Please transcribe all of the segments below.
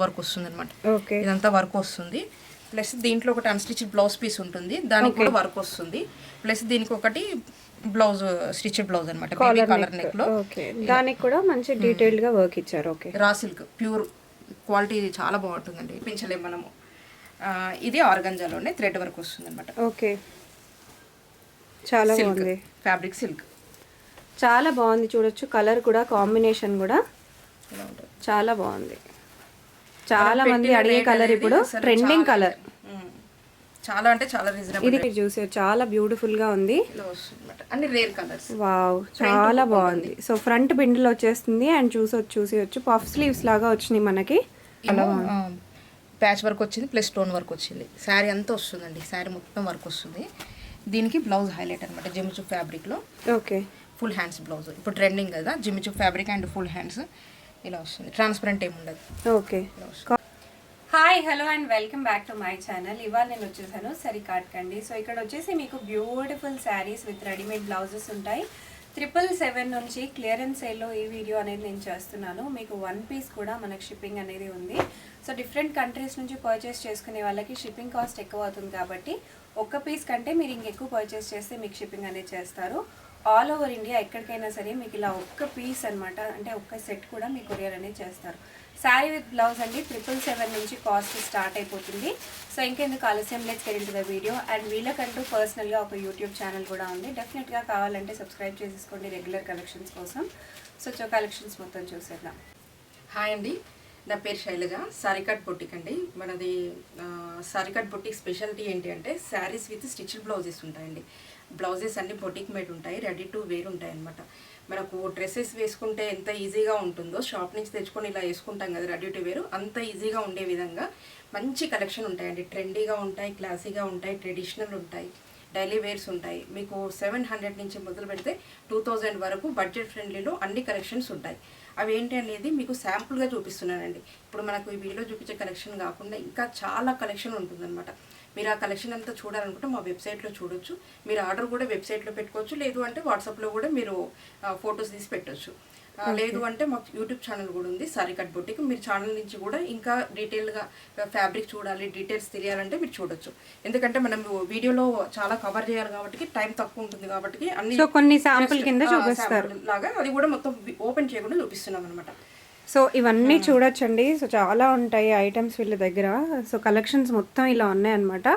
Work వస్తుంది అనమాట. Okay, ఇదంతా వర్క్ వస్తుంది. ప్లస్ దీంట్లో ఒకటి అన్స్టిచ్డ్ బ్లౌజ్ పీస్ ఉంటుంది, దానికి కూడా వర్క్ వస్తుంది. ప్లస్ దీనికి ఒకటి బ్లౌజ్ స్టిచ్డ్ బ్లౌజ్ అనమాట, బేబీ కాలర్ నెక్ లో. ఓకే, దానికి కూడా మంచి డీటెయిల్డ్ గా వర్క్ ఇచ్చారు. Okay, raw silk pure quality చాలా బాగుంటుందండి, పెంచలేము మనము. ఇది ఆర్గంజాలోనే థ్రెడ్ వర్క్ వస్తుంది అనమాట. ఓకే, చాలా బాగుంది. ఫ్యాబ్రిక్ సిల్క్ చాలా బాగుంది, చూడొచ్చు. కలర్ కూడా కాంబినేషన్ కూడా ఇలా ఉంటుంది, చాలా బాగుంది. చాలా మంది అడిగే కలర్ ఇప్పుడు ట్రెండింగ్ కలర్. చాలా అంటే చాలా రీజనబుల్. ఇది మీరు చూసారు, చాలా బ్యూటిఫుల్ గా ఉంది. ఇలా వస్తుంది అనమాట, అన్ని రేర్ కలర్స్. వావ్, చాలా బాగుంది. సో ఫ్రంట్ బిండిల్ వచ్చేస్తుంది అండ్ చూసేయచ్చు పఫ్ స్లీవ్స్ లాగా వచ్చినాయి మనకి. ప్యాచ్ వర్క్ వచ్చింది ప్లస్ స్టోన్ వర్క్ వచ్చింది. శారీ అంతా వస్తుందండి, శారీ మొత్తం వర్క్ వస్తుంది. దీనికి బ్లౌజ్ హైలైట్ అనమాట, జిమ్చూ ఫ్యాబ్రిక్ లో. ఓకే, ఫుల్ హ్యాండ్స్ బ్లౌజ్ ఇప్పుడు ట్రెండింగ్ కదా, జిమ్చూ ఫ్యాబ్రిక్ అండ్ ఫుల్ హ్యాండ్స్ ఇలా వస్తుంది. ట్రాన్స్పరెంట్ ఏమి ఉండదు. Okay, hi hello and welcome back to my channel. ఇవాళ నేను వచ్చేసాను సరికాట్ కండి. సో ఇక్కడ వచ్చేసి మీకు beautiful saris with readymade blouses ఉంటాయి. 777 నుంచి క్లియరెన్స్ సేల్లో ఈ వీడియో అనేది నేను చేస్తున్నాను. మీకు 1 పీస్ కూడా మనకు షిప్పింగ్ అనేది ఉంది. సో డిఫరెంట్ కంట్రీస్ నుంచి పర్చేస్ చేసుకునే వాళ్ళకి షిప్పింగ్ కాస్ట్ ఎక్కువ అవుతుంది కాబట్టి ఒక్క పీస్ కంటే మీరు ఇంకెక్కువ పర్చేస్ చేస్తే మీకు షిప్పింగ్ అనేది చేస్తారు. ఆల్ ఓవర్ ఇండియా ఎక్కడికైనా సరే మీకు ఇలా ఒక్క పీస్ అనమాట, అంటే ఒక్క సెట్ కూడా మీకు కొరియర్ అనేది చేస్తారు. శారీ విత్ బ్లౌజ్ అండి 777 నుంచి కాస్ట్ స్టార్ట్ అయిపోతుంది. సో ఇంకెందుకు ఆలస్యం, let's get into the video. And వీళ్ళకంటూ పర్సనల్గా ఒక యూట్యూబ్ ఛానల్ కూడా ఉంది, డెఫినెట్గా కావాలంటే సబ్స్క్రైబ్ చేసేసుకోండి రెగ్యులర్ కలెక్షన్స్ కోసం. సో కలెక్షన్స్ మొత్తం చూసేద్దాం. హాయ్ అండి, నా పేరు శైలజ, సారీకట్ బొటిక్ అండి. మనది సారీకట్ బొటిక్ స్పెషాలిటీ ఏంటి అంటే శారీస్ విత్ స్టిచ్డ్ బ్లౌజెస్ ఉంటాయండి. బ్లౌజెస్ అన్ని బొటిక్ మేడ్ ఉంటాయి, రెడీ టు వేర్ ఉంటాయి అనమాట. మనకు డ్రెస్సెస్ వేసుకుంటే ఎంత ఈజీగా ఉంటుందో షాప్ నుంచి తెచ్చుకొని ఇలా వేసుకుంటాం కదా రెడీ టు వేర్, అంత ఈజీగా ఉండే విధంగా మంచి కలెక్షన్ ఉంటాయండి. ట్రెండీగా ఉంటాయి, క్లాసీగా ఉంటాయి, ట్రెడిషనల్ ఉంటాయి, డైలీ వేర్స్ ఉంటాయి. మీకు 700 నుంచి మొదలు పెడితే 2000 వరకు బడ్జెట్ ఫ్రెండ్లీలో అన్ని కలెక్షన్స్ ఉంటాయి. అవి ఏంటి అనేది మీకు శాంపుల్గా చూపిస్తున్నానండి. ఇప్పుడు మనకు ఈ వీడియోలో చూపించే కలెక్షన్ కాకుండా ఇంకా చాలా కలెక్షన్ ఉంటుందన్నమాట. మీరు ఆ కలెక్షన్ అంతా చూడాలనుకుంటే మా వెబ్సైట్లో చూడొచ్చు. మీరు ఆర్డర్ కూడా వెబ్సైట్లో పెట్టుకోవచ్చు, లేదు అంటే వాట్సాప్లో కూడా మీరు ఫొటోస్ తీసి పెట్టవచ్చు. లేదు అంటే మాకు యూట్యూబ్ ఛానల్ కూడా ఉంది సారీకట్ బొటిక్. మీరు ఛానల్ నుంచి కూడా ఇంకా డీటెయిల్గా ఫ్యాబ్రిక్ చూడాలి, డీటెయిల్స్ తెలియాలంటే మీరు చూడొచ్చు. ఎందుకంటే మనం వీడియోలో చాలా కవర్ చేయాలి కాబట్టి టైం తక్కువ ఉంటుంది కాబట్టి అన్ని కొన్ని శాంపుల్ కింద చూపిస్తారు లాగా అది కూడా మొత్తం ఓపెన్ చేయకుండా చూపిస్తున్నాం అనమాట. సో ఇవన్నీ చూడొచ్చండి. సో చాలా ఉంటాయి ఐటమ్స్ వీళ్ళ దగ్గర. సో కలెక్షన్స్ మొత్తం ఇలా ఉన్నాయన్నమాట.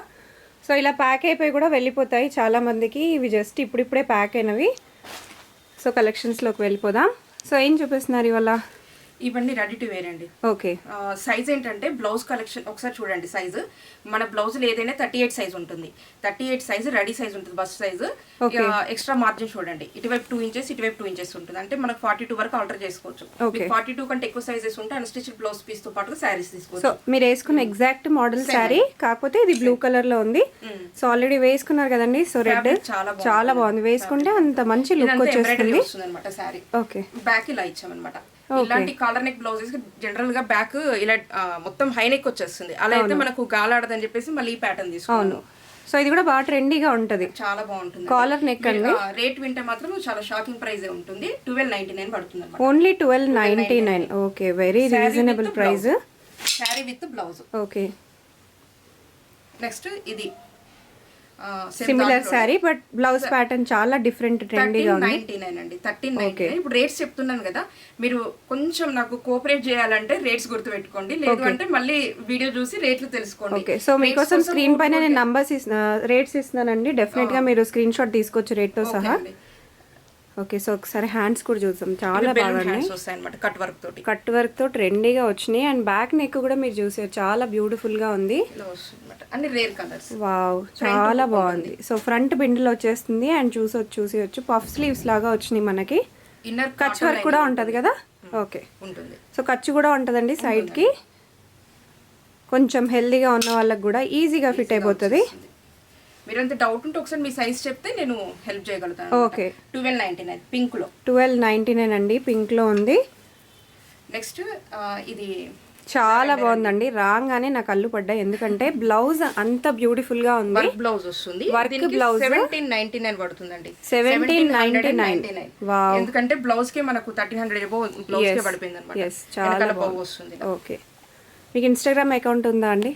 సో ఇలా ప్యాక్ అయిపోయి కూడా వెళ్ళిపోతాయి చాలా మందికి. ఇవి జస్ట్ ఇప్పుడిప్పుడే ప్యాక్ అయినవి. సో కలెక్షన్స్లోకి వెళ్ళిపోదాం. సో ఏం చూపిస్తున్నారు ఇవాళ? ఇవన్నీ రెడీ టు వేర్ అండి. ఓకే, సైజ్ ఏంటంటే బ్లౌజ్ కలెక్షన్ ఒకసారి చూడండి. సైజు మన బ్లౌజులు ఏదైనా 38 సైజ్ ఉంటుంది. 38 సైజు రెడీ సైజ్ ఉంటుంది, బస్ట్ సైజు. ఎక్స్ట్రా మార్జిన్ చూడండి, ఇటువైపు 2 ఇంచెస్ ఇటువైపు 2 ఇంచెస్ ఉంటుంది. అంటే మనకు 42 వరకు ఆర్డర్ చేసుకోవచ్చు. 42 కంటే ఎక్కువ సైజెస్ ఉంటే అన్స్టిచ్డ్ బ్లౌజ్ పీస్ తో పాటు శారీస్ తీసుకోవచ్చు. సో మీరు వేసుకున్న ఎగ్జాక్ట్ మోడల్ శారీ, కాకపోతే ఇది బ్లూ కలర్ లో ఉంది. సో ఆల్రెడీ వేసుకున్నారు కదండి. సో రెడ్ చాలా బాగుంది, వేసుకుంటే అంత మంచి లుక్ వచ్చేస్తుంది అనమాట శారీ. ఓకే, బ్యాక్ ఇలా ఇచ్చామన్నమాట. ఇలాంటి కాలర్ నెక్ బ్లౌజెస్ జనరల్ గా బ్యాక్ ఇలా మొత్తం హై నెక్ వచ్చేస్తుంది. అలా అయితే మనకు గాలాడదని చెప్పేసి మళ్ళీ ఈ ప్యాటర్న్ తీసుకున్నాను. సో ఇది కూడా బాగా ట్రెండీగా ఉంటది, చాలా బాగుంటుంది. కాలర్ నెక్ అండి. రేట్ వింటే మాత్రం చాలా షాకింగ్ ప్రైస్ ఉంటుంది. 1299 పడుతుంది అన్నమాట. Only 1299. Okay, very reasonable price. Sari with blouse. Okay, next ఇది similar sari but blouse pattern చాలా డిఫరెంట్ ట్రెండీగా ఉంది. 1399 అండి, 1399. ఇప్పుడు రేట్స్ చెప్తున్నాను కదా, మీరు కొంచెం నాకు కోఆపరేట్ చేయాలంటే రేట్స్ గుర్తు పెట్టుకోండి, లేదు అంటే మళ్ళీ వీడియో చూసి రేట్లు తెలుసుకోండి. ఓకే, సో మీకోసం స్క్రీన్ పైన నేను నంబర్స్ రేట్స్ ఇస్తున్నానండి. డెఫినెట్ గా మీరు స్క్రీన్ షాట్ తీసుకోవచ్చు రేట్ తో సహా. ఓకే, సో ఒకసారి హ్యాండ్స్ కూడా చూద్దాం. చాలా బాగున్నాయి, కట్ వర్క్ తో ట్రెండీగా వచ్చినాయి. అండ్ బ్యాక్ నెక్ కూడా మీరు చూసారు, చాలా బ్యూటిఫుల్ గా ఉంది. అన్ని రేర్ కలర్స్. వావ్, చాలా బాగుంది. సో ఫ్రంట్ బిండిల్ వచ్చేస్తుంది అండ్ చూసేయచ్చు పఫ్ స్లీవ్స్ లాగా వచ్చినాయి మనకి. ఇన్నర్ కచ్ వర్క్ కూడా ఉంటది కదా. ఓకే, ఉంటుంది. సో ఖర్చు కూడా ఉంటదండి సైడ్ కి. కొంచెం హెల్దీగా ఉన్న వాళ్ళకి కూడా ఈజీగా ఫిట్ అయిపోతుంది. మీరంత డౌట్ ఉంటే ఒకసారి మీ సైజ్ చెప్తే నేను హెల్ప్ చేయగలుగుతాను. ఓకే, 1299 పింక్ లో. 1299 అండి, పింక్ లో ఉంది. నెక్స్ట్ ఇది చాలా బాగుందండి. రాగానే నాకు కళ్ళు పడ్డాయి, ఎందుకంటే బ్లౌజ్ అంత బ్యూటిఫుల్ గా ఉంది. వర్క్ బ్లౌజ్ వస్తుంది. వర్క్ బ్లౌజ్ 1799 పడుతుందండి. 1799. వావ్, ఎందుకంటే బ్లౌజ్ కి మనకు 1300 బ్లౌజ్ కి పడిపోయింది అన్నమాట. చాలా బాగా వస్తుంది. ఓకే, మీకు ఇన్స్టాగ్రామ్ అకౌంట్ ఉందా అండి?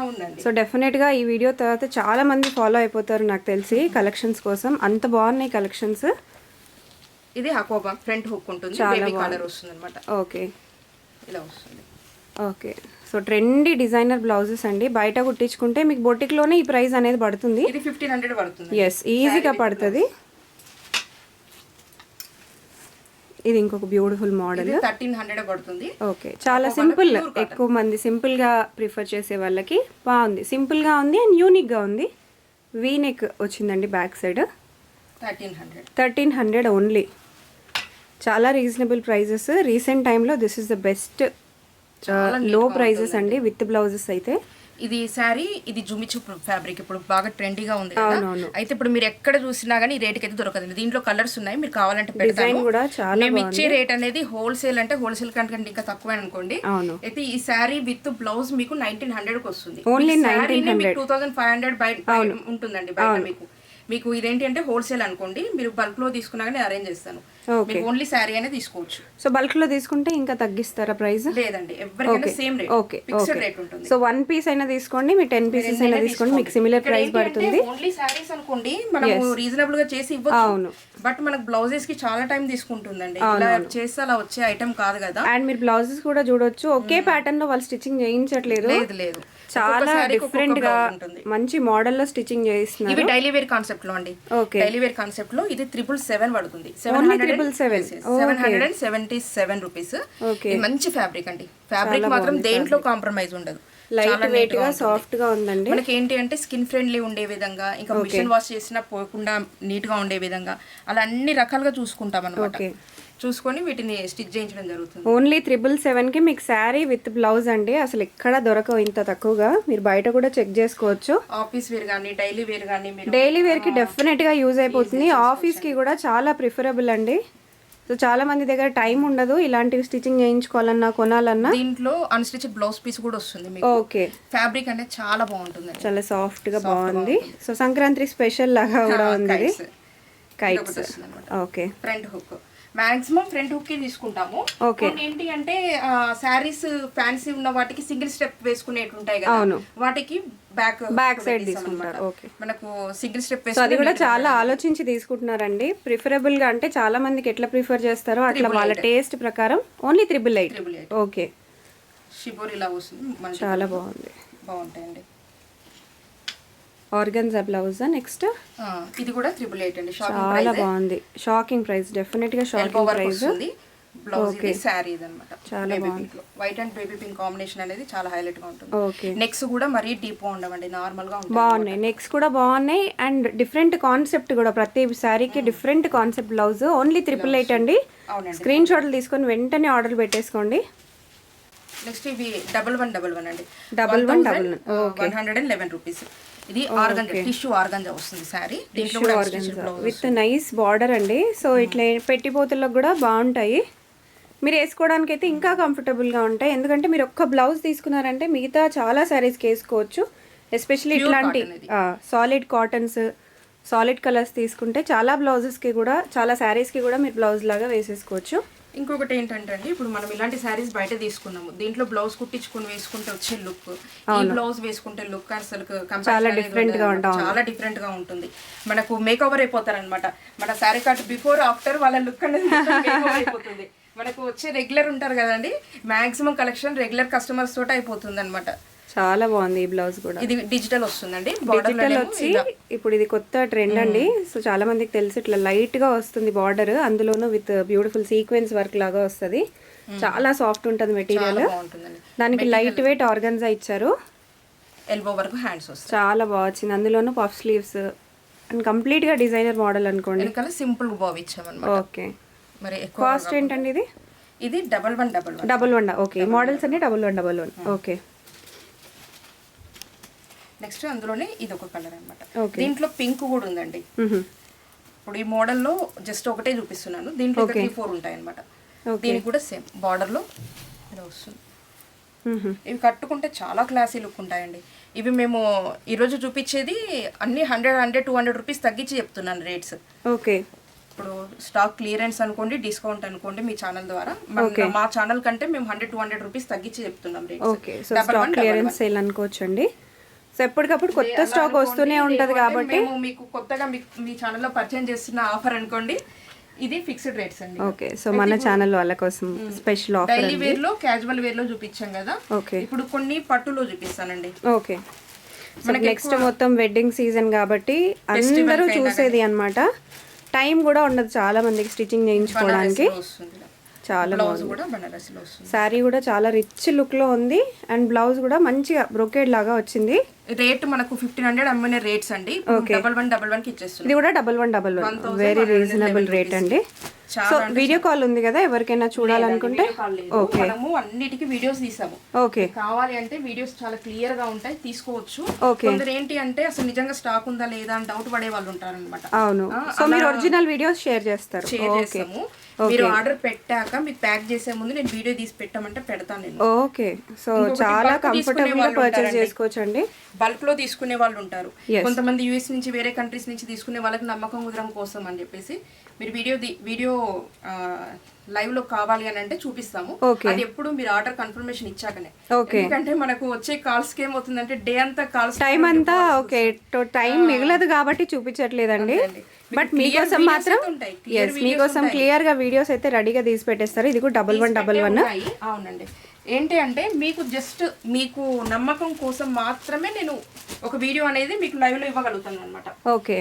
ఉందండి. సో డెఫినెట్గా ఈ వీడియో తర్వాత చాలా మంది ఫాలో అయిపోతారు నాకు తెలిసి కలెక్షన్స్ కోసం. అంత బాగున్నాయి కలెక్షన్స్. ఇది హకోబా ఫ్రంట్ హుక్ ఉంటుంది, బేబీ కలర్ వస్తుంది అనమాట. ఓకే, ఇలా వస్తుంది. Okay. So trendy designer blouses అండి. బయట కుట్టించుకుంటే మీకు బొటిక్లోనే ఈ ప్రైస్ అనేది పడుతుంది. ఇది 1500 పడుతుంది. ఎస్, ఈజీగా పడుతుంది. ఇది ఇంకొక బ్యూటిఫుల్ మోడల్, 1300 పడుతుంది. ఓకే, చాలా సింపుల్. ఎక్కువ మంది సింపుల్ గా ప్రిఫర్ చేసే వాళ్ళకి బాగుంది. సింపుల్ గా ఉంది అండ్ యూనిక్ గా ఉంది. వీ నెక్ వచ్చిందండి బ్యాక్ సైడ్. 1300 ఓన్లీ. చాలా రీజనబుల్ ప్రైజెస్. రీసెంట్ టైంలో దిస్ ఇస్ ద బెస్ట్ లో ప్రైజెస్ అండి విత్ బ్లౌజెస్ అయితే. ఇది శారీ, ఇది జుమిచు ఫ్యాబ్రిక్ ఇప్పుడు బాగా ట్రెండీగా ఉంది కదా. అయితే ఇప్పుడు మీరు ఎక్కడ చూసినా గానీ ఈ రేట్కి అయితే దొరకదండి. దీంట్లో కలర్స్ ఉన్నాయి, మీరు కావాలంటే పెడతాను. కూడా చాలా మేము ఇచ్చే రేట్ అనేది హోల్సేల్, అంటే హోల్సేల్ కంటే ఇంకా తక్కువ అనుకోండి. అయితే ఈ శారీ విత్ బ్లౌజ్ మీకు 1900కి వస్తుంది. ఓన్లీ 2500 బయట ఉంటుందండి. బయట మీకు ఇదేంటి అంటే హోల్సేల్ అనుకోండి, మీరు బల్క్ లో తీసుకున్నా కానీ అరేంజ్ చేస్తాను. మీరు ఓన్లీ శారీ అనేది తీసుకోవచ్చు. సో బల్క్ లో తీసుకుంటే ఇంకా తగ్గిస్తారా ప్రైస్? లేదండి, ఎవరికైనా same rate. Okay, fixed rate ఉంటుంది. సో 1 పీస్ అయినా తీసుకోండి, మీ 10 పీసెస్ అయినా తీసుకోండి, మీకు సిమిలర్ ప్రైస్ పడుతుంది. ఓన్లీ శారీస్ అనుకోండి మనం రీజనబుల్ గా చేసి ఇవ్వచ్చు. అవును, బట్ మనకు బ్లౌజెస్ కి చాలా టైం తీసుకుంటుందండి. ఇలా చేస్తే అలా వచ్చే ఐటమ్ కాదు కదా. అండ్ మీరు బ్లౌజెస్ కూడా చూడొచ్చు, ఒకే ప్యాటర్న్ లో వాళ్ళు స్టిచ్చింగ్ చేయించట్లేదు. లేదు, చాలా డిఫరెంట్ గా మంచి మోడల్ లో స్టిచ్చింగ్ చేయిస్తున్నారు. ఇవి డైలీ వేర్ కాన్సెప్ట్ లో అండి. డైలీ వేర్ కాన్సెప్ట్ లో ఇది 777 పడుతుంది. 777 రూపీస్. మంచి ఫ్యాబ్రిక్ అండి. ఫ్యాబ్రిక్ మాత్రం దేంట్లో కాంప్రమైజ్ ఉండదు. లైట్ వెయిట్ గా సాఫ్ట్ గా ఉందండి. మనకి ఏంటి అంటే స్కిన్ ఫ్రెండ్లీ ఉండే విధంగా, ఇంకా మిషన్ వాష్ చేసినా పోకుండా నీట్ గా ఉండే విధంగా అలా అన్ని రకాలుగా చూసుకుంటాం అన్నమాట. చూసుకొని వీటిని స్టిచ్ చేయించడం జరుగుతుంది. ఓన్లీ 777కి మీకు శారీ విత్ బ్లౌజ్ అండి. అసలు ఎక్కడ దొరకవు ఇంత తక్కువగా. మీరు బయట కూడా చెక్ చేసుకోవచ్చు. ఆఫీస్ వేర్ కానీ డైలీ వేర్ కానీ, డైలీ వేర్ కి డెఫినెట్ గా యూజ్ అయిపోతుంది. ఆఫీస్ కి కూడా చాలా ప్రిఫరబుల్ అండి. సో చాలా మంది దగ్గర టైం ఉండదు ఇలాంటివి స్టిచ్చింగ్ చేయించుకోవాలన్నా కొనాలన్నా. దీంట్లో అన్స్టిచ్డ్ బ్లౌజ్ పీస్ కూడా వస్తుంది మీకు. ఓకే, ఫ్యాబ్రిక్ అనేది చాలా బాగుంటుంది, చాలా సాఫ్ట్ గా బాగుంది. సో సంక్రాంతి స్పెషల్ లాగా కూడా ఉంది. Kites. Okay, front hook maximum front hook కి తీసుకుంటాము. ఏంటి అంటే శారీస్ ఫ్యాన్సీ ఉన్న వాటికి సింగిల్ స్టెప్ వేసుకునేవి ఉంటాయి కదా, వాటికి బ్యాక్ సైడ్ తీసుకుంటారు. ఓకే, మనకు సింగిల్ స్టెప్ అది కూడా చాలా ఆలోచించి తీసుకుంటున్నారండి. ప్రిఫరబుల్ గా అంటే చాలా మందికి ఎట్లా ప్రిఫర్ చేస్తారో అట్లా వాళ్ళ టేస్ట్ ప్రకారం. ఓన్లీ 888. ఓకే, షిబోరి ఇలా వస్తుంది, చాలా బాగుంది, బాగుంటాయండి. Organza blouse. నెక్స్ట్ ఇది కూడా 888 అండి. చాలా బాగుంది. షాకింగ్ ప్రైస్, డెఫినెట్ గా షాకింగ్ ప్రైస్. బ్లౌజ్ ఇది శారీ అన్నమాట. చాలా బాగుంది. White and baby pink combination అనేది చాలా హైలైట్ గా ఉంటుంది. ఓకే, నెక్స్ కూడా మరీ డీప్ గా ఉండవండి, నార్మల్ గా ఉంటాయి. బాగున్నాయి, నెక్స్ కూడా బాగున్నాయి. అండ్ డిఫరెంట్ కాన్సెప్ట్ కూడా, ప్రతి శారీకి డిఫరెంట్ కాన్సెప్ట్ బ్లౌజ్. ఓన్లీ 888 అండి. స్క్రీన్ షాట్లు తీసుకొని వెంటనే ఆర్డర్ పెట్టేసుకోండి. నెక్స్ట్ ఇవి 1111 అండి. 1111. 111 రూపీస్. ఇది ఆర్గంజా, టిష్యూ ఆర్గంజా వస్తుంది sari. Tissue organza with nice border అండి. సో ఇట్లా పెట్టిపోతులకు కూడా బాగుంటాయి. మీరు వేసుకోవడానికి అయితే ఇంకా కంఫర్టబుల్గా ఉంటాయి. ఎందుకంటే మీరు ఒక్క బ్లౌజ్ తీసుకున్నారంటే మిగతా చాలా శారీస్కి వేసుకోవచ్చు. ఎస్పెషల్లీ ఇట్లాంటి సాలిడ్ కాటన్స్, సాలిడ్ కలర్స్ తీసుకుంటే చాలా బ్లౌజెస్కి కూడా, చాలా శారీస్కి కూడా మీరు బ్లౌజ్ లాగా వేసేసుకోవచ్చు. ఇంకొకటి ఏంటంటే అండి, ఇప్పుడు మనం ఇలాంటి శారీస్ బయట తీసుకున్నాము, దీంట్లో బ్లౌజ్ కుట్టించుకుని వేసుకుంటే వచ్చే లుక్, ఈ బ్లౌజ్ వేసుకుంటే లుక్ అసలు చాలా డిఫరెంట్ గా ఉంటుంది. చాలా డిఫరెంట్ గా ఉంటుంది. మనకు మేక్ ఓవర్ అయిపోతారు అనమాట. మన శారీ కట్ బిఫోర్ ఆఫ్టర్ వాళ్ళ లుక్ అనేది అయిపోతుంది. మనకు వచ్చే రెగ్యులర్ ఉంటారు కదండి, మాక్సిమం కలెక్షన్ రెగ్యులర్ కస్టమర్స్ తోట అయిపోతుంది అనమాట. చాలా బాగుంది ఈ బ్లౌజ్ కూడా. ఇది డిజిటల్ వస్తుందండి. డిజిటల్ వచ్చి ఇప్పుడు ఇది కొత్త ట్రెండ్ అండి. సో చాలా మందికి తెలుసు, ఇట్లా లైట్ గా వస్తుంది బార్డర్, అందులోనూ విత్ బ్యూటిఫుల్ సీక్వెన్స్ వర్క్ లాగా వస్తుంది. చాలా సాఫ్ట్ ఉంటుంది మెటీరియల్. దానికి లైట్ వెయిట్ ఆర్గన్జా ఇచ్చారు. ఎల్బో వరకు హ్యాండ్స్ వస్తాయి. చాలా బాగా వచ్చింది. అందులోనూ పఫ్ స్లీవ్స్ అండ్ కంప్లీట్ గా డిజైనర్ మోడల్ అనుకోండి. సింపుల్ బాబ్ ఇచ్చామన్నమాట. ఓకే, మరి కాస్ట్ ఏంటండి ఇది? ఇది 1111. ఓకే, మోడల్స్ అన్ని 1111. ఓకే, నెక్స్ట్ అందులోనే ఇది ఒక కలర్ అనమాట. దీంట్లో పింక్ కూడా ఉందండి. ఇప్పుడు ఈ మోడల్లో జస్ట్ ఒకటే చూపిస్తున్నాను. దీంట్లో 4 ఉంటాయి అనమాట. దీనికి కూడా సేమ్ బార్డర్ లో ఇలా వస్తుంది. ఇవి కట్టుకుంటే చాలా క్లాసీ లుక్ ఉంటాయండి. ఇవి మేము ఈరోజు చూపించేది అన్ని 100, 200 రూపీస్ తగ్గించి చెప్తున్నాను రేట్స్. ఓకే, ఇప్పుడు స్టాక్ క్లియరెన్స్ అనుకోండి, డిస్కౌంట్ అనుకోండి మీ ఛానల్ ద్వారా. మా ఛానల్ కంటే మేము 100-200 రూపీస్ తగ్గించి చెప్తున్నాం rates. Okay, so stock clearance sale అనుకోవచ్చండి. సో ఎప్పటికప్పుడు కొత్త స్టాక్ వస్తూనే ఉంటది కాబట్టి మేము మీకు కొత్తగా మీ ఛానల్లో పర్చేజ్ చేస్తున్న ఆఫర్ అనుకోండి, ఇది ఫిక్స్డ్ రేట్స్ అండి. ఓకే, సో మన ఛానల్ వాళ్ళ కోసం స్పెషల్ ఆఫర్. డైలీ వేర్ లో, క్యాజువల్ వేర్ లో చూపించాం కదా. ఓకే, ఇప్పుడు కొన్ని పట్టులో చూపిస్తానండి. ఓకే, మనకి నెక్స్ట్ మొత్తం వెడ్డింగ్ సీజన్ కాబట్టి అందరూ చూసేది అన్నమాట. టైం కూడా ఉండదు చాలా మందికి స్టిచ్చింగ్ చేయించుకోవడానికి. చాలా బ్లౌజ్ కూడా బనారసి లో వస్తుంది. శారీ కూడా చాలా రిచ్ లుక్ లో ఉంది అండ్ బ్లౌజ్ కూడా మంచిగా బ్రొకేడ్ లాగా వచ్చింది. రేట్ మనకు 1500 అమ్మిన రేట్స్ అండి. 1111 కి ఇచ్చేస్తుంది. ఇది కూడా 1111, వెరీ రీజనబుల్ రేట్ అండి. సో వీడియో కాల్ ఉంది కదా, ఎవరికైనా చూడాలనుకుంటే. ఓకే, మనము అన్నిటికీ వీడియోస్ తీసాము. ఓకే, కావాలి అంటే వీడియోస్ చాలా క్లియర్ గా ఉంటాయి, తీసుకోవచ్చు. ఓకే, కొందరు ఏంటి అంటే అసలు నిజంగా స్టాక్ ఉందా లేదా అని డౌట్ పడే వాళ్ళు ఉంటారు అనమాట. అవును, సో మీరు ఒరిజినల్ వీడియోస్ షేర్ చేస్తారు. షేర్ చేస్తాము. మీరు ఆర్డర్ పెట్టాక మీకు ప్యాక్ చేసే ముందు నేను వీడియో తీసి పెట్టామంటే పెడతాను నేను. ఓకే, సో చాలా కంఫర్టబుల్ గా పర్చేస్ చేసుకోవచ్చండి. బల్క్ లో తీసుకునే వాళ్ళు ఉంటారు, కొంతమంది యూఎస్ నుంచి వేరే కంట్రీస్ నుంచి తీసుకునే వాళ్ళకి నమ్మకం కుదరం కోసం అని చెప్పేసి మీరు వీడియో లైవ్ లో కావాలి అని అంటే చూపిస్తాము. అది ఎప్పుడు మీరు ఆర్డర్ కన్ఫర్మేషన్ ఇచ్చాకనే. ఎందుకంటే మనకు వచ్చే కాల్స్ కి ఏమవుతుందంటే డే అంతా కాల్స్ టైం అంతా ఓకే టైం మిగలదు కాబట్టి చూపించట్లేదండి. బట్ మీకోసం మాత్రం మీకోసం క్లియర్ గా వీడియోస్ అయితే రెడీగా తీసి పెట్టేస్తారు. ఇది కూడా 1111. అవునండి, ఏంటి అంటే మీకు జస్ట్ మీకు నమ్మకం కోసం మాత్రమే నేను ఒక వీడియో అనేది మీకు లైవ్ లో ఇవ్వగలుగుతాను అనమాట. ఓకే,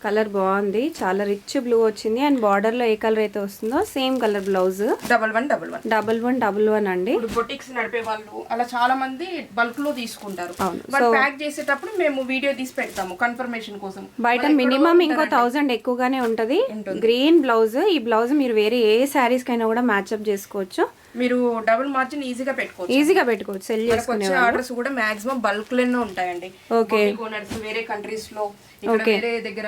కలర్ బాగుంది, చాలా రిచ్ బ్లూ వచ్చింది అండ్ బార్డర్ లో ఏ కలర్ అయితే వస్తుందో సేమ్ కలర్ బ్లౌజ్. 1111 అండి. ఇప్పుడు బొటిక్స్ నడిపే వాళ్ళు అలా చాలా మంది బల్క్ లో తీసుకుంటారు. బట్ ప్యాక్ చేసేటప్పుడు మేము వీడియో తీసి పెడతాము కన్ఫర్మేషన్ కోసం. బయట మినిమం ఇంకో 1000 ఎక్కువగానే ఉంటది. గ్రీన్ బ్లౌజ్, ఈ బ్లౌజ్ మీరు వేరే ఏ శారీస్ కైనా కూడా మ్యాచ్అప్ చేసుకోవచ్చు. మీరు డబుల్ మార్జిన్ ఈజీగా పెట్టుకోవచ్చు. సెల్ చేసుకునే ఆర్డర్స్ కూడా మాక్సిమం బల్క్ లోనే ఉంటాయండి. ఓకే, వేరే కంట్రీస్ లో వేరే దగ్గర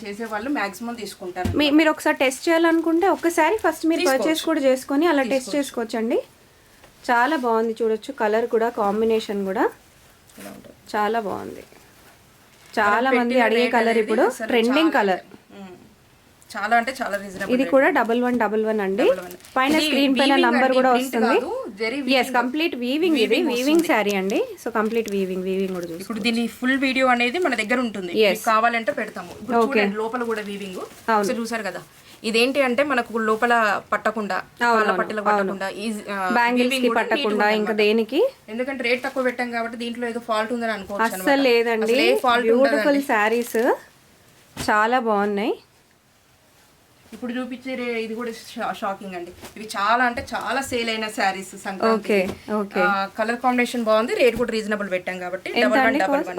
చేసే వాళ్ళు మాక్సిమం తీసుకుంటారు. మీరు ఒకసారి టెస్ట్ చేయాలనుకుంటే ఒక్కసారి ఫస్ట్ మీరు పర్చేస్ కూడా చేసుకొని అలా టెస్ట్ చేసుకోవచ్చండి. చాలా బాగుంది, చూడొచ్చు. కలర్ కూడా కాంబినేషన్ కూడా చాలా బాగుంది. చాలా మంది అడిగే కలర్, ఇప్పుడు ట్రెండింగ్ కలర్. చాలా అంటే చాలా రీజనబుల్. ఇది కూడా 1111 అండి. పైన స్క్రీన్ పైన నంబర్ కూడా వస్తుంది. yes, complete weaving. ఇది వీవింగ్ శారీ అండి. సో కంప్లీట్ వీవింగ్ కూడా చూసి ఇప్పుడు దీని ఫుల్ వీడియో అనేది మన దగ్గర ఉంటుంది, కావాలంటే పెడతాము. లోపల కూడా వీవింగ్ చూసారు కదా. ఇదేంటి అంటే మనకు లోపల పట్టకుండా, పట్టలకు పట్టకుండా, బ్యాంగిల్స్ కి పట్టకుండా, ఇంకా దేనికి, ఎందుకంటే రేట్ తక్కువ పెట్టాం కాబట్టి దీంట్లో ఏదో ఫాల్ట్ ఉందని అనుకోవచ్చు. అస్సలు లేదండి, బ్యూటిఫుల్ శారీస్ చాలా బాగున్నాయి. ఇప్పుడు చూపించే ఇది కూడా షాకింగ్ అండి. ఇవి చాలా అంటే చాలా సేల్ అయిన శారీస్. సంక్రాంతి కలర్ కాంబినేషన్ బాగుంది, రేట్ కూడా రీజనబుల్ పెట్టాం కాబట్టి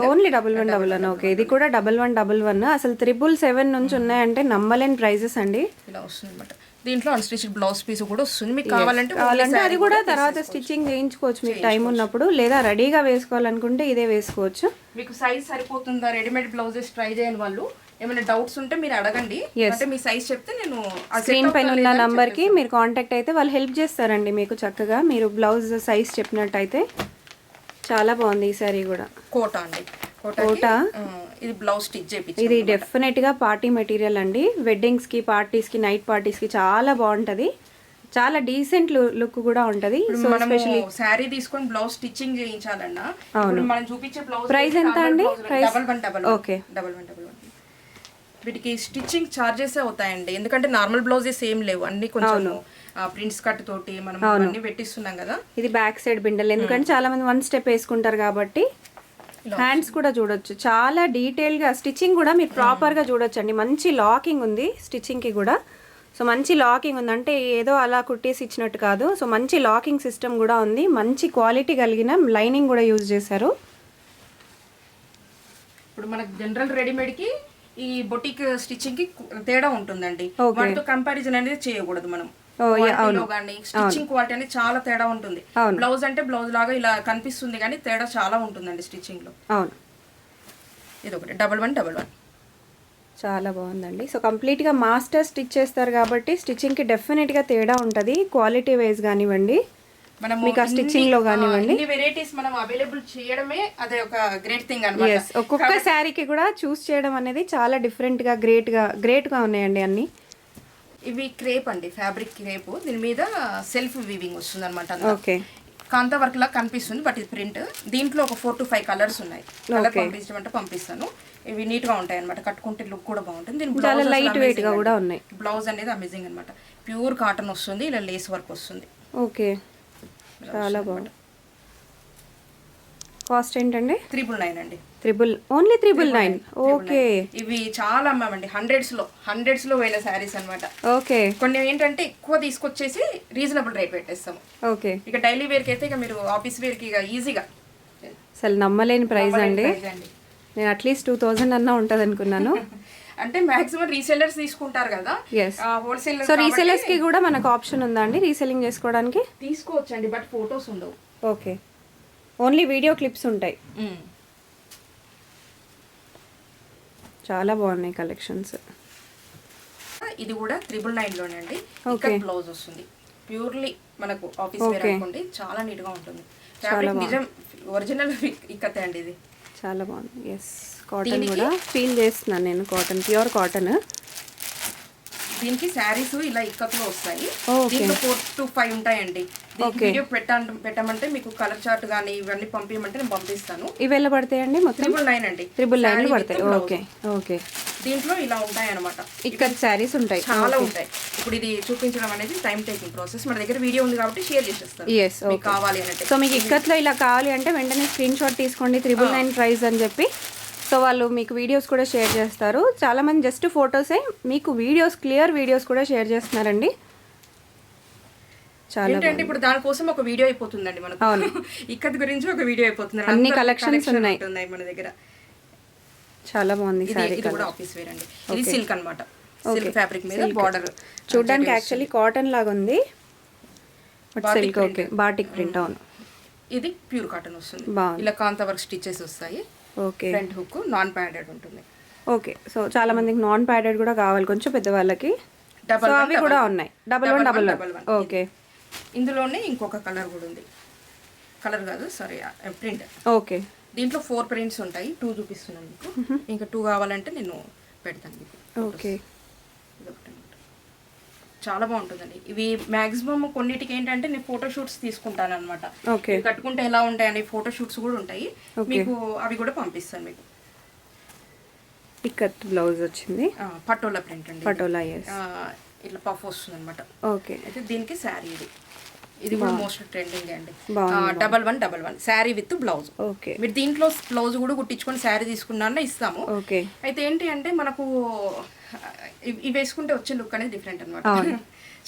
ఓన్లీ 1111. ఓకే, ఇది కూడా 1111. అసలు 777 నుంచి ఉన్నాయంటే నమ్మలేని ప్రైజెస్ అండి. ఇలా వస్తుంది అనమాట. దీంట్లో అన్స్టిచ్డ్ బ్లౌజ్ పీస్ కూడా వస్తుంది. మీకు కావాలంటే అది కూడా తర్వాత స్టిచ్చింగ్ చేయించుకోవచ్చు మీకు టైం ఉన్నప్పుడు, లేదా రెడీగా వేసుకోవాలనుకుంటే ఇదే వేసుకోవచ్చు. మీకు సైజ్ సరిపోతుందా, రెడీమేడ్ బ్లౌజెస్ ట్రై చేయని వాళ్ళు ఏమైనా డౌట్స్ ఉంటే మీరు అడగండి. అంటే మీ సైజ్ చెప్తే నేను స్క్రీన్ పైన ఉన్న నంబర్ కి మీరు కాంటాక్ట్ అయితే వాళ్ళు హెల్ప్ చేస్తారండి మీకు చక్కగా. మీరు బ్లౌజ్ సైజ్ చెప్పినట్టయితే. చాలా బాగుంది ఈ సారీ కూడా. కోటా అండి, కోటా. ఇది బ్లౌజ్ స్టిచ్ చేయించి. ఇది డెఫినెట్ గా పార్టీ మెటీరియల్ అండి. వెడ్డింగ్స్ కి, పార్టీస్ కి, నైట్ పార్టీస్ కి చాలా బాగుంటది. చాలా డీసెంట్ లుక్ కూడా ఉంటది. శారీ తీసుకొని బ్లౌజ్ స్టిచ్చింగ్ చేయించాలన్నా మనం చూపించే బ్లౌజ్ ప్రైస్ ఎంత అండి? 1111. ఓకే, 1111. వీటికి స్టిచ్చింగ్ చార్జెస్ అవుతాయండి, ఎందుకంటే నార్మల్ బ్లౌజెస్ ఏం లేవు, అన్ని కొంచెం ప్రింట్స్ కట్ తోటి మనం అన్ని పెట్టిస్తున్నాం కదా. ఇది బ్యాక్ సైడ్ బిండల్, ఎందుకంటే చాలా మంది 1 స్టెప్ వేసుకుంటారు కాబట్టి. హ్యాండ్స్ కూడా చూడొచ్చు, చాలా డీటెయిల్ గా స్టిచ్చింగ్ కూడా మీరు ప్రాపర్ గా చూడొచ్చు అండి. మంచి లాకింగ్ ఉంది స్టిచ్చింగ్ కి కూడా. సో మంచి లాకింగ్ ఉంది, అంటే ఏదో అలా కుట్టేసి ఇచ్చినట్టు కాదు. సో మంచి లాకింగ్ సిస్టమ్ కూడా ఉంది. మంచి క్వాలిటీ కలిగిన లైనింగ్ కూడా యూజ్ చేశారు. ఇప్పుడు మనకి జనరల్ రెడీమేడ్ కి ఈ బొటిక్ స్టిచ్చింగ్ కి తేడా ఉంటుందండి. వాటితో కంపారిజన్ అనేది చేయకూడదు మనం. స్టిచ్చింగ్ క్వాలిటీ అనేది చాలా తేడా ఉంటుంది. బ్లౌజ్ అంటే బ్లౌజ్ లాగా ఇలా కనిపిస్తుంది కానీ తేడా చాలా ఉంటుందండి స్టిచ్చింగ్ లో. ఇది ఒకటి 1111. చాలా బాగుందండి. సో కంప్లీట్ గా మాస్టర్ స్టిచ్ చేస్తారు కాబట్టి స్టిచ్చింగ్ కి డెఫినెట్ గా తేడా ఉంటది. క్వాలిటీ వైజ్ కానివ్వండి, మీకు స్టిచ్చింగ్ లో కానివ్వండి, వెరైటీస్ మనం అవైలబుల్ చేయడమే అదే ఒక గ్రేట్ థింగ్ అన్నమాట. ఒక్కొక్క శారీకి కూడా చూస్ చేయడం అనేది చాలా డిఫరెంట్ గా గ్రేట్ గా ఉన్నాయండి అన్ని. ఇవి క్రేప్ అండి, ఫ్యాబ్రిక్ క్రేప్. దీని మీద సెల్ఫ్ వీవింగ్ వస్తుంది అనమాట. ఓకే, కాంతా వర్క్ లా కనిపిస్తుంది, బట్ ఇది ప్రింట్. దీంట్లో ఒక 4 to 5 కలర్స్ ఉన్నాయి. కలర్ పంపించమంటే పంపిస్తాను. ఇవి నీట్ గా ఉంటాయి అనమాట, కట్టుకుంటే లుక్ కూడా బాగుంటుంది. దీని చాలా లైట్ వెయిట్ గా కూడా ఉన్నాయి. బ్లౌజ్ అనేది అమేజింగ్ అనమాట. ప్యూర్ కాటన్ వస్తుంది, ఇలా లేస్ వర్క్ వస్తుంది. ఓకే, చాలా బాగుంది. కాస్ట్ ఏంటండి? 999 అండి. ఓన్లీ 999. ఓకే, ఇవి చాలా అమ్మామండి, హండ్రెడ్స్ లో పోయిన శారీస్ అన్నమాట. ఓకే, కొన్ని ఏంటంటే ఎక్కువ తీసుకొచ్చేసి రీజనబుల్ రేట్ పెట్టేస్తాము. ఓకే. ఇక డైలీ వేర్ కి అయితే ఇక మీరు ఆఫీస్ వేర్ కి ఇక ఈజీగా. అసలు నమ్మలేని ప్రైస్ అండి. నేను అట్లీస్ట్ 2000 అన్నా ఉంటుంది అనుకున్నాను. అంటే మాక్సిమం రీసెల్లర్స్ తీసుకుంటారు కదా, హోల్సేల్. సో రీసెల్లర్స్ కి కూడా మనకు ఆప్షన్ ఉందా అండి రీసెల్లింగ్ చేసుకోవడానికి? తీసుకోవచ్చండి, బట్ ఫొటోస్ ఉండవు. ఓకే, ఓన్లీ వీడియో క్లిప్స్ ఉంటాయి. చాలా బాగున్నాయి కలెక్షన్స్. ఇది కూడా 999 లోనే అండి. ఇక్కడ బ్లౌజ్ వస్తుంది, ప్యూర్లీ మనకు ఆఫీస్ వేర్ అనుకోండి, చాలా నీట్ గా ఉంటుంది. ఫ్యాబ్రిక్ నిజం ఒరిజినల్ ఇక్కతే అండి. ఇది చాలా బాగుంది. ఎస్, కాటన్ కూడా ఫీల్ చేస్తున్నాను నేను, కాటన్, ప్యూర్ కాటన్. దీనికి శారీస్ ఇలా ఇక్కత్లో వస్తాయి. దీంట్లో 4 to 5 ఉంటాయండి. వీడియో పెట్టమంటే మీకు కలర్ చార్ట్ గానీ ఇవన్నీ పంపించమంటే నేను పంపిస్తాను. ఇవి ఎలా పడతాయండి? మొత్తం 999 అండి. 999 పడతాయి. Okay, okay. దీంట్లో ఇలా ఉంటాయి అనమాట. ఇక్కడ శారీస్ ఉంటాయి, చాలా ఉంటాయి. ఇప్పుడు ఇది చూపించడం అనేది టైం టేకింగ్ ప్రాసెస్. మన దగ్గర వీడియో ఉంది కాబట్టి షేర్ చేసేస్తాను. ఎస్, మీకు కావాలి అంటే. సో మీకు ఇక్కత్లో ఇలా కావాలి అంటే వెంటనే స్క్రీన్ షాట్ తీసుకోండి, 999 ప్రైస్ అని చెప్పి. సో వాళ్ళు మీకు వీడియోస్ కూడా షేర్ చేస్తారు. చాలామంది జస్ట్ ఫొటోసే, మీకు వీడియోస్, క్లియర్ వీడియోస్ కూడా షేర్ చేస్తున్నారండి. చాలా ఏంటంటే ఇప్పుడు దానికోసం ఒక వీడియో అయిపోతుందండి మనకు. అవును, ఇక్కత్ గురించి ఒక వీడియో అయిపోతుంది. అన్ని కలెక్షన్స్ ఉన్నాయి మన దగ్గర. చాలా బాగుంది సారీ. ఇది కూడా ఆఫీస్ వేర్ అండి. ఇది సిల్క్ అన్నమాట, సిల్క్ ఫ్యాబ్రిక్ మీద బార్డర్. చూడడానికి యాక్చువల్లీ కాటన్ లాగా ఉంది, but silk. Okay, batik print. అవును, ఇది ప్యూర్ కాటన్ వస్తుంది. ఇలా కాంతా వర్క్ స్టిచెస్ వస్తాయి. Okay, front hook non padded ఉంటుంది. ఓకే, సో చాలా మందికి నాన్ ప్యాడెడ్ కూడా కావాలి కొంచెం పెద్దవాళ్ళకి. డబల్ అవి కూడా ఉన్నాయి. 1111. ఓకే, ఇందులోనే ఇంకొక కలర్ కూడా ఉంది. కలర్ కాదు, సారీ, ప్రింట్. ఓకే, దీంట్లో 4 ప్రింట్స్ ఉంటాయి. 2 చూపిస్తున్నాను మీకు. ఇంకా 2 కావాలంటే నేను పెడతాను మీకు. ఓకే, చాలా బాగుంటుందండి. ఇవి మాక్సిమం కొన్నిటికి ఏంటంటే నేను ఫోటో షూట్స్ తీసుకుంటాను అనమాట. ఓకే, కట్టుకుంటే ఎలా ఉంటాయని ఫోటో షూట్స్ కూడా ఉంటాయి మీకు, అవి కూడా పంపిస్తాను మీకు. ఇక్కత్ బ్లౌజ్ వచ్చింది, పటోలా ప్రింట్ అండి. పటోలా, ఇట్లా పఫ్ వస్తుంది అనమాట. ఓకే, అయితే దీనికి శారీ ఇది కూడా మోస్ట్ ట్రెండింగ్ అండి. 1111 శారీ విత్ బ్లౌజ్. ఓకే, మీరు దీంట్లో బ్లౌజ్ కూడా కుట్టించుకొని శారీ తీసుకున్నా ఇస్తాము. ఓకే. అయితే ఏంటి అంటే మనకు ఇవి వేసుకుంటే వచ్చే లుక్ అనేది డిఫరెంట్ అనమాట.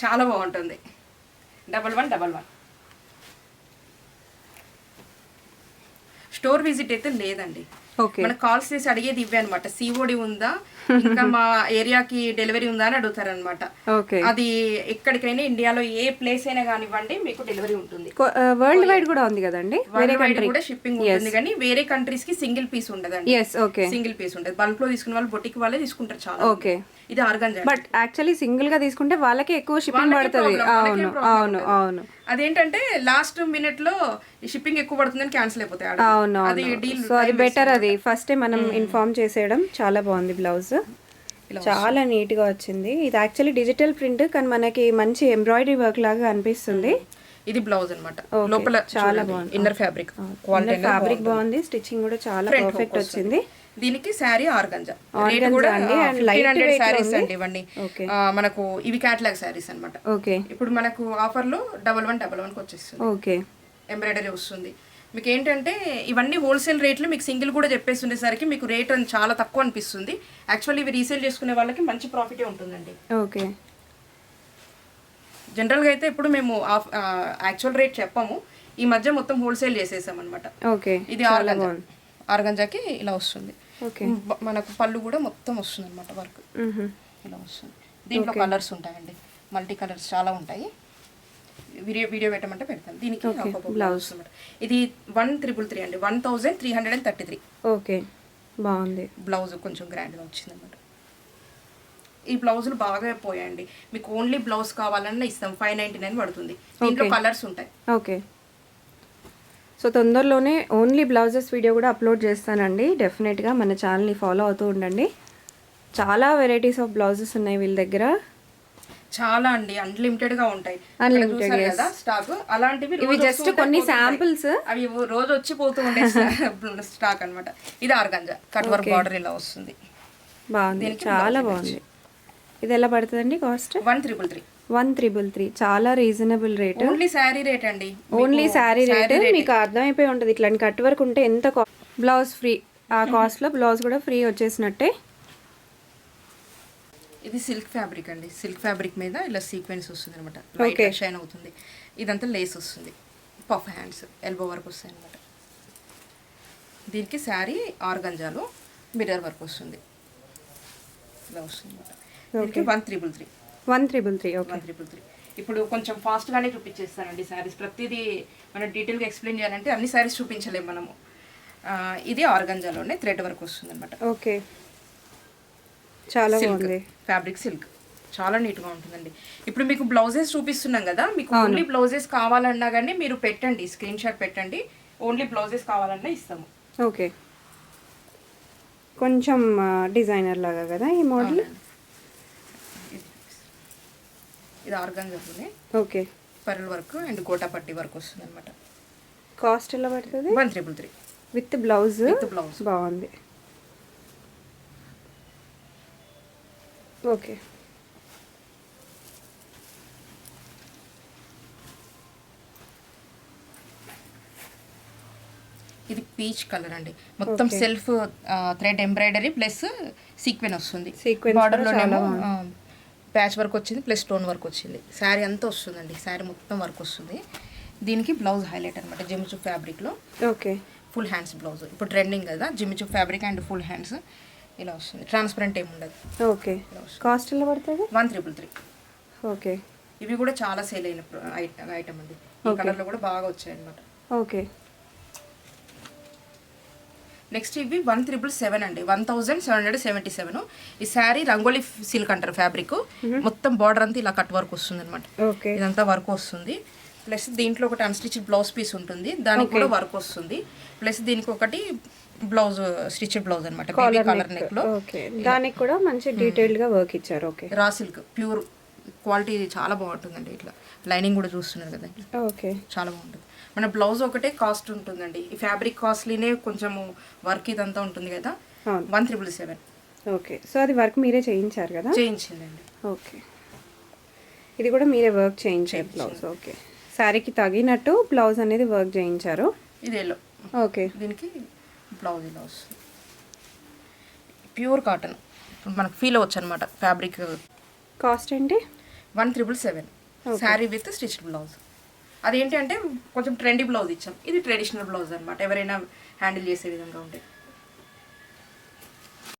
చాలా బాగుంటుంది. 1111 స్టోర్ విజిట్ అయితే లేదండి. మనకు కాల్స్ చేసి అడిగేది ఇవే అనమాట. సిఓడి ఉందా, ఇంకా మా ఏరియాకి డెలివరీ ఉందా అని అడుగుతారనమాట. అది ఎక్కడికైనా ఇండియాలో ఏ ప్లేస్ అయినా కానివ్వండి మీకు డెలివరీ ఉంటుంది. వరల్డ్ వైడ్ కూడా ఉంది కదండి, వరల్డ్ వైడ్ కూడా షిప్పింగ్ ఉంటుంది, కానీ వేరే కంట్రీస్ కి సింగిల్ పీస్ ఉండదండి. సింగిల్ పీస్ ఉంటుంది. బల్క్ లో తీసుకున్న వాళ్ళు బొటిక్ వాళ్ళే తీసుకుంటారు చాలా. ఓకే, ఇది ఆర్గాంజా. బట్ యాక్చువల్లీ సింగిల్ గా తీసుకుంటే వాళ్ళకి ఎక్కువ షిప్పింగ్ పడుతుంది. అవును, అవును, అవును. అదేంటంటే లాస్ట్ మినిట్ లో షిప్పింగ్ ఎక్కువ పడుతుందని క్యాన్సిల్ అయిపోతాయి. అవును, సో అది బెటర్. అది ఫస్ట్ మనం ఇన్ఫార్మ్ చేసేయడం. చాలా బాగుంది బ్లౌజ్, చాలా నీట్ గా వచ్చింది. ఇది యాక్చువల్లీ డిజిటల్ ప్రింట్, కానీ మనకి మంచి ఎంబ్రాయిడరీ వర్క్ లాగా అనిపిస్తుంది. ఇది బ్లౌజ్ అన్నమాట. లోపల చాలా బాగుంది. ఇన్నర్ ఫ్యాబ్రిక్ ఫ్యాబ్రిక్ బాగుంది. స్టిచ్చింగ్ కూడా చాలా పర్ఫెక్ట్ వచ్చింది. దీనికి శారీ ఆర్గంజా. రేట్ కూడా 1500 శారీస్ అండి ఇవన్నీ. మనకు ఇవి క్యాటలాగ్ శారీస్ అన్నమాట. ఓకే, ఇప్పుడు మనకు ఆఫర్ లో 1111 కి వచ్చేస్తుంది. ఓకే, ఎంబ్రాయిడరీ వస్తుంది. మీకు ఏంటంటే ఇవన్నీ హోల్సేల్ రేట్లు, మీకు సింగిల్ కూడా చెప్పేస్తుండేసరికి మీకు రేట్ చాలా తక్కువ అనిపిస్తుంది. యాక్చువల్లీ ఇవి రీసేల్ చేసుకునే వాళ్ళకి మంచి ప్రాఫిటే ఉంటుందండి. ఓకే, జనరల్గా అయితే ఇప్పుడు మేము యాక్చువల్ రేట్ చెప్పాము. ఈ మధ్య మొత్తం హోల్సేల్ చేసేసాం అనమాట. ఓకే, ఇది ఆర్గంజాకి ఇలా వస్తుంది. మనకు పళ్ళు కూడా మొత్తం వస్తుంది అనమాట, వర్క్ ఇలా వస్తుంది. దీంట్లో కలర్స్ ఉంటాయండి, మల్టీ కలర్స్ చాలా ఉంటాయి. వీడియో పెట్టమంటే పెడతాను. దీనికి బ్లౌజ్ అనమాట. ఇది 1333 అండి, 1333. ఓకే, బాగుంది. బ్లౌజ్ కొంచెం గ్రాండ్గా వచ్చింది అనమాట. ఈ బ్లౌజులు బాగా పోయాయండి. మీకు ఓన్లీ బ్లౌజ్ కావాలన్నా ఇస్తాం. 599 పడుతుంది. దీంట్లో కలర్స్ ఉంటాయి. ఓకే, సో తొందరలోనే ఓన్లీ బ్లౌజెస్ వీడియో కూడా అప్లోడ్ చేస్తానండి. డెఫినెట్గా మన ఛానల్ని ఫాలో అవుతూ ఉండండి. చాలా వెరైటీస్ ఆఫ్ బ్లౌజెస్ ఉన్నాయి వీళ్ళ దగ్గర. చాలా అండి అన్లిమిటెడ్ గా ఉంటాయి. Unlimited, ఇక్కడ చూసారు కదా స్టాక్, అలాంటివి ఇవి రోజు జస్ట్ వస్తూ ఉంటాయి, కొన్ని పోతూ ఉంటాయి. శాంపిల్స్. అవి రోజు వచ్చి పోతూ ఉండే స్టాక్ అన్నమాట. ఇది ఆర్గంజా కట్ వర్క్ బార్డర్ ఇలా వస్తుంది. బాగుంది, దీనికి చాలా blouse బాగుంది. ఇది ఎలా పడుతుందండి కాస్ట్? 1333. 1333, చాలా reasonable rate. Only sari rate అండి. Only sari rate. మీకు అర్థమైపోయి ఉంటుంది ఇట్లాంటి కట్ వర్క్ ఉంటే ఎంత. బ్లౌజ్ ఫ్రీ, ఆ కాస్ట్లో బ్లౌజ్ కూడా ఫ్రీ వచ్చేసినట్టే. ఇది సిల్క్ ఫ్యాబ్రిక్ అండి. సిల్క్ ఫ్యాబ్రిక్ మీద ఇలా సీక్వెన్స్ వస్తుంది అనమాట. లైట్ షైన్ అవుతుంది. ఇదంతా లేస్ వస్తుంది. పఫ్ హ్యాండ్స్ ఎల్బో వర్క్ వస్తాయి అనమాట. దీనికి శారీ ఆర్గంజాలో మిర్రర్ వర్క్ వస్తుంది, ఇలా వస్తుంది అనమాట. దీనికి 1333. 1333. ఓకే, 1333. ఇప్పుడు కొంచెం ఫాస్ట్గానే చూపించేస్తానండి శారీస్. ప్రతిదీ మనం డీటెయిల్గా ఎక్స్ప్లెయిన్ చేయాలంటే అన్ని శారీస్ చూపించలేము మనము. ఇది ఆర్గంజాలోనే థ్రెడ్ వర్క్ వస్తుంది అనమాట. ఓకే, చాలా బాగుంది. ఫ్యాబ్రిక్ సిల్క్ చాలా నీట్గా ఉంటుందండి. ఇప్పుడు మీకు బ్లౌజెస్ చూపిస్తున్నాం కదా, మీకు ఓన్లీ బ్లౌజెస్ కావాలన్నా కానీ మీరు పెట్టండి, స్క్రీన్ షాట్ పెట్టండి. ఓన్లీ బ్లౌజెస్ కావాలన్నా ఇస్తాము. ఓకే, కొంచెం డిజైనర్ లాగా కదా ఈ మోడల్. ఇది ఆర్గంజాలోనే ఓకే, పర్ల్ వర్క్ అండ్ గోటాపట్టి వర్క్ వస్తుంది అనమాట. కాస్ట్ ఎలా పడుతుంది? 1333 విత్ బ్లౌజ్. With blouse. బాగుంది. ఓకే, ఇది పీచ్ కలర్ అండి. మొత్తం self thread embroidery plus sequin వస్తుంది. బార్డర్లోనేమో ప్యాచ్ వర్క్ వచ్చింది ప్లస్ స్టోన్ వర్క్ వచ్చింది. శారీ అంతా వస్తుందండి. శారీ మొత్తం వర్క్ వస్తుంది. దీనికి బ్లౌజ్ హైలైట్ అనమాట. జిమ్చూ ఫ్యాబ్రిక్లో ఓకే, ఫుల్ హ్యాండ్స్ బ్లౌజ్. ఇప్పుడు ట్రెండింగ్ కదా జిమ్చూ ఫ్యాబ్రిక్ అండ్ ఫుల్ హ్యాండ్స్ ఇలా వస్తుంది. ట్రాన్స్పరెంట్ ఏమి ఉండదు. ఓకే, కాస్ట్ ఎలా పడుతుంది? 1333. ఓకే, ఇవి కూడా చాలా సేల్ అయిన ఐటమ్ అండి. ఈ కలర్లో కూడా బాగా వచ్చాయి అనమాట. ఓకే, నెక్స్ట్ ఇవి 1777 అండి. 1777. ఈ శారీ రంగోలీ సిల్క్ అంటారు ఫ్యాబ్రిక్. మొత్తం బార్డర్ అంతా ఇలా కట్ వర్క్ వస్తుంది అనమాట. ఓకే, ఇదంతా వర్క్ వస్తుంది. ప్లస్ దీంట్లో ఒకటి అన్స్టిచ్డ్ బ్లౌజ్ పీస్ ఉంటుంది, దానికి కూడా వర్క్ వస్తుంది. ప్లస్ దీనికి ఒకటి బ్లౌజ్ స్టిచ్డ్ బ్లౌజ్ అనమాట. కలర్ నెక్ లో. ఓకే, దానికి కూడా మంచి డీటెయిల్డ్ గా వర్క్ ఇచ్చారు. Okay, raw silk pure quality చాలా బాగుంటుందండి. ఇట్లా లైనింగ్ కూడా చూస్తున్నారు కదా, ఓకే, చాలా బాగుంటుంది. మన బ్లౌజ్ ఒకటే కాస్ట్ ఉంటుందండి. ఈ ఫ్యాబ్రిక్ కాస్ట్లీనే కొంచెం వర్క్ ఇదంతా ఉంటుంది కదా. 1777. ఓకే, సో అది వర్క్ మీరే చేయించారు కదా? చేయించిందండి. ఓకే, ఇది కూడా మీరే వర్క్ చేయించారు బ్లౌజ్. ఓకే, శారీకి తగినట్టు బ్లౌజ్ అనేది వర్క్ చేయించారు. ఇది ఎల్లో. ఓకే, దీనికి బ్లౌజ్ ఇలా వస్తుంది. ప్యూర్ కాటన్ మనకు ఫీల్ అవ్వచ్చు అనమాట. ఫ్యాబ్రిక్ కాస్ట్ ఏంటి? 1777. Sari with stitched blouse. అదేంటి అంటే కొంచెం ట్రెండీ బ్లౌజ్ ఇచ్చాం. ఇది ట్రెడిషనల్ బ్లౌజ్ అనమాట. ఎవరైనా హ్యాండిల్ చేసే విధంగా ఉంటాయి.